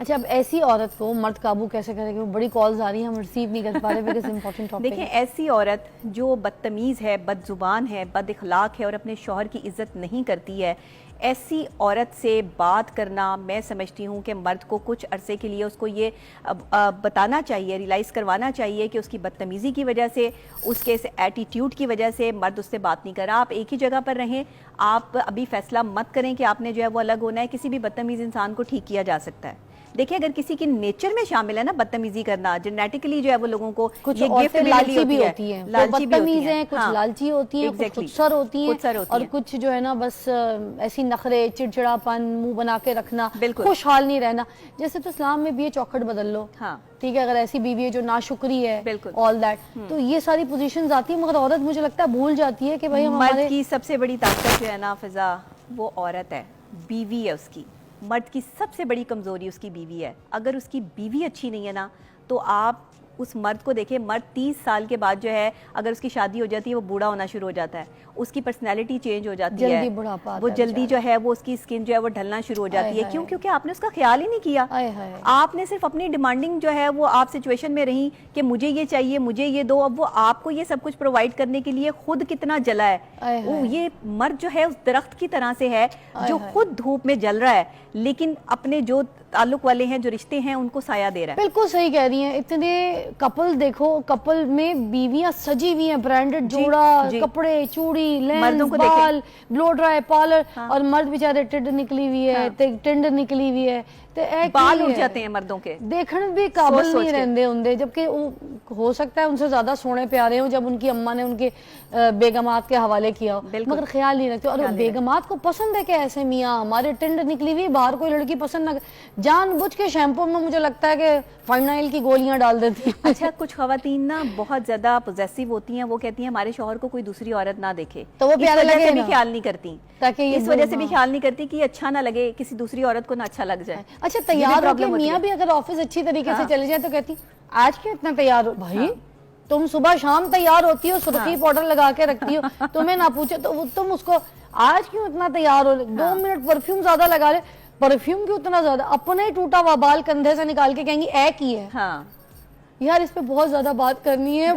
اچھا اب ایسی عورت کو مرد قابو کیسے کرے گا؟ بڑی کالز آ رہی ہیں، ہم ریسیو نہیں کر پا رہے بیکاز امپورٹنٹ ٹاپک دیکھیں ایسی عورت جو بدتمیز ہے، بد زبان ہے، بد اخلاق ہے اور اپنے شوہر کی عزت نہیں کرتی ہے، ایسی عورت سے بات کرنا میں سمجھتی ہوں کہ مرد کو کچھ عرصے کے لیے اس کو یہ بتانا چاہیے، ریلائز کروانا چاہیے کہ اس کی بدتمیزی کی وجہ سے، اس کے ایٹیٹیوڈ کی وجہ سے مرد اس سے بات نہیں کر رہا۔ آپ ایک ہی جگہ پر رہیں، آپ ابھی فیصلہ مت کریں کہ آپ نے جو ہے وہ الگ ہونا ہے۔ کسی بھی بدتمیز انسان کو ٹھیک کیا جا سکتا ہے۔ دیکھیں اگر کسی کی نیچر میں شامل ہے نا بدتمیزی کرنا، جینیٹیکلی جو ہے وہ لوگوں کو کچھ یہ گفٹ عورتیں لالچی بھی ہوتی ہوتی ہیں، لالچی بھی ہوتی بدتمیز ہیں، کچھ لالچی ہوتی ہیں، کچھ خودسر ہوتی ہیں اور کچھ جو ہے نا بس ایسی نخرے، چڑچڑا پن، منہ بنا کے رکھنا، خوشحال نہیں رہنا۔ جیسے تو اسلام میں بھی یہ چوکھٹ بدل لو، ٹھیک ہے، اگر ایسی بیوی ہے جو ناشکری ہے، آل دیٹ، تو یہ ساری پوزیشنز آتی ہیں، مگر عورت مجھے لگتا ہے بھول جاتی ہے کہ بھائی مرد کی سب سے بڑی طاقت جو ہے نا فضا، وہ عورت ہے، بیوی ہے اس کی۔ مرد کی سب سے بڑی کمزوری اس کی بیوی ہے۔ اگر اس کی بیوی اچھی نہیں ہے نا تو آپ اس مرد کو دیکھیں، مرد 30 سال کے بعد جو ہے اگر اس کی شادی ہو جاتی ہے وہ بوڑھا ہونا شروع ہو جاتا ہے، اس کی پرسنالٹی چینج ہو جاتی ہے، وہ جلدی جو ہے وہ اس کی سکن جو ہے وہ ڈھلنا شروع ہو جاتی ہے۔ کیوں؟ کیونکہ آپ نے اس کا خیال ہی نہیں کیا۔ آپ نے صرف اپنی ڈیمانڈنگ جو ہے وہ آپ سچویشن میں رہی کہ مجھے یہ چاہیے، مجھے یہ دو۔ اب وہ آپ کو یہ سب کچھ پرووائڈ کرنے کے لیے خود کتنا جلا ہے۔ یہ مرد جو ہے اس درخت کی طرح سے ہے جو خود دھوپ میں جل رہا ہے لیکن اپنے جو تعلق والے ہیں، جو رشتے ہیں، ان کو سایہ دے رہا ہے۔ بالکل صحیح کہہ رہی ہیں۔ اتنے کپل دیکھو، کپل میں بیویاں سجی ہوئی ہیں، برانڈڈ جوڑا، کپڑے، چوڑی، لینس، بال، بلو ڈرائی، پارلر، اور مرد بیچارے ٹڈ نکلی ہوئی ہے، ٹنڈ نکلی ہوئی ہے، بال اٹھ جاتے ہیں مردوں کے، دیکھنے بھی قابل نہیں رہندے ہوندے، جبکہ ہو سکتا ہے ان سے زیادہ سونے پیارے ہوں جب ان کی اماں نے ان کے بیگمات کے حوالے کیا ہو، مگر خیال نہیں رکھتے۔ اور بیگمات کو پسند ہے کہ ایسے میاں ہمارے ٹنڈ نکلی ہوئی، باہر کوئی لڑکی پسند نہ، جان بوجھ کے شیمپو میں مجھے لگتا ہے کہ فائنائل کی گولیاں ڈال دیتی ہیں۔ اچھا کچھ خواتین نا بہت زیادہ پوزیسو ہوتی ہیں، وہ کہتی ہیں ہمارے شوہر کو کوئی دوسری عورت نہ دیکھے، تو وہ اس وجہ سے بھی خیال نہیں کرتی، اس وجہ سے بھی خیال نہیں کرتی کہ اچھا نہ لگے، کسی دوسری عورت کو نہ اچھا لگ جائے۔ اچھا تیار ہو کے میاں بھی اگر آفس اچھی طریقے سے چلے جائے تو کہتی آج کیوں اتنا تیار ہو؟ بھائی تم صبح شام تیار ہوتی ہو، سرخی پاؤڈر لگا کے رکھتی ہو، تمہیں نہ پوچھے تو تم اس کو آج کیوں اتنا تیار ہو؟ 2 منٹ پرفیوم زیادہ لگا لے، پرفیوم کیوں اتنا زیادہ؟ اپنے ہی ٹوٹا ہوا بال کندھے سے نکال کے کہیں گی اے کی ہے۔ یار اس پہ بہت زیادہ بات کرنی ہے،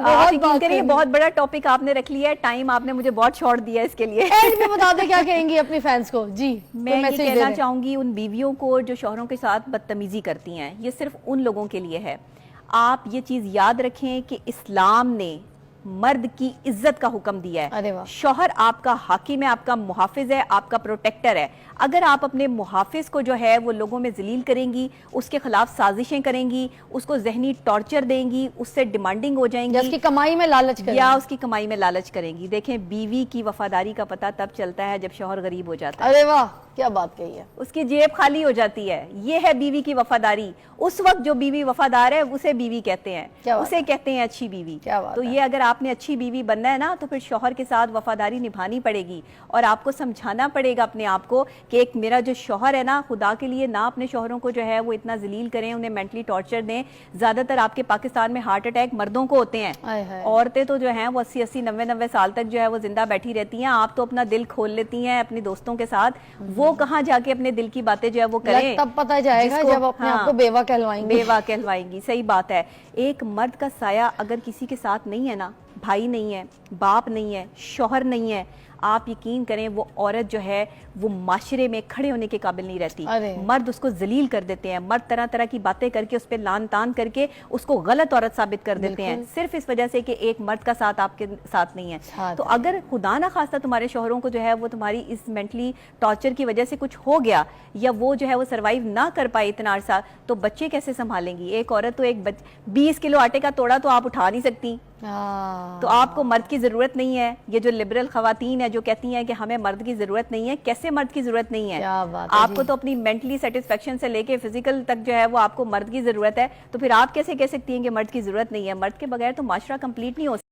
بہت بڑا ٹاپک آپ نے رکھ لیا ہے، ٹائم آپ نے مجھے بہت شارٹ دیا اس کے لیے۔ اینڈ میں بتا دیں کیا کہیں گی اپنی فینس کو؟ جی میں یہ کہنا چاہوں گی ان بیویوں کو جو شوہروں کے ساتھ بدتمیزی کرتی ہیں، یہ صرف ان لوگوں کے لیے ہے۔ آپ یہ چیز یاد رکھیں کہ اسلام نے مرد کی عزت کا حکم دیا ہے۔ شوہر آپ کا حاکم ہے، آپ کا محافظ ہے، آپ کا پروٹیکٹر ہے۔ اگر آپ اپنے محافظ کو جو ہے وہ لوگوں میں ذلیل کریں گی، اس کے خلاف سازشیں کریں گی، اس کو ذہنی ٹارچر دیں گی، اس سے ڈیمانڈنگ ہو جائیں گی، اس کی کمائی میں لالچ کریں گی، یا اس کی کمائی میں لالچ کریں گی۔ دیکھیں بیوی کی وفاداری کا پتہ تب چلتا ہے جب شوہر غریب ہو جاتا ہے۔ ارے واہ کیا بات کہی ہے، اس کی جیب خالی ہو جاتی ہے، یہ ہے بیوی کی وفاداری۔ اس وقت جو بیوی وفادار ہے اسے بیوی کہتے ہیں، اسے کہتے ہیں اچھی بیوی۔ تو یہ اگر آپ نے اچھی بیوی بننا ہے نا تو پھر شوہر کے ساتھ وفاداری نبھانی پڑے گی، اور آپ کو سمجھانا پڑے گا اپنے آپ کو کہ ایک میرا جو شوہر ہے نا، خدا کے لیے نہ اپنے شوہروں کو جو ہے وہ اتنا ذلیل کریں، انہیں مینٹلی ٹارچر دیں۔ زیادہ تر آپ کے پاکستان میں ہارٹ اٹیک مردوں کو ہوتے ہیں، عورتیں تو جو ہیں وہ 80 90 سال تک جو ہے وہ زندہ بیٹھی رہتی ہیں۔ آپ تو اپنا دل کھول لیتی ہیں اپنے دوستوں کے ساتھ، وہ کہاں جا کے اپنے دل کی باتیں جو ہے وہ کریں، تب پتہ جائے گا جب اپنے آپ کو بیوہ کہلوائیں گی۔ صحیح بات ہے۔ ایک مرد کا سایہ اگر کسی کے ساتھ نہیں ہے نا، بھائی نہیں ہے، باپ نہیں ہے، شوہر نہیں ہے، آپ یقین کریں وہ عورت جو ہے وہ معاشرے میں کھڑے ہونے کے قابل نہیں رہتی۔ مرد اس کو ذلیل کر دیتے ہیں، مرد طرح طرح کی باتیں کر کے اس پہ لان تان کر کے اس کو غلط عورت ثابت کر دیتے ہیں، صرف اس وجہ سے کہ ایک مرد کا ساتھ آپ کے ساتھ نہیں ہے۔ تو اگر خدا نہ خواستہ تمہارے شوہروں کو جو ہے وہ تمہاری اس مینٹلی ٹارچر کی وجہ سے کچھ ہو گیا، یا وہ جو ہے وہ سروائیو نہ کر پائے اتنا عرصہ، تو بچے کیسے سنبھالیں گی؟ ایک عورت تو 20 کلو آٹے کا توڑا تو آپ اٹھا نہیں سکتی، تو آپ کو مرد کی ضرورت نہیں ہے۔ یہ جو لبرل خواتین ہیں جو کہتی ہیں کہ ہمیں مرد کی ضرورت نہیں ہے، کیسے مرد کی ضرورت نہیں ہے؟ آپ کو تو اپنی مینٹلی سیٹسفیکشن سے لے کے فزیکل تک جو ہے وہ آپ کو مرد کی ضرورت ہے، تو پھر آپ کیسے کہہ سکتی ہیں کہ مرد کی ضرورت نہیں ہے؟ مرد کے بغیر تو معاشرہ کمپلیٹ نہیں ہو سکتا۔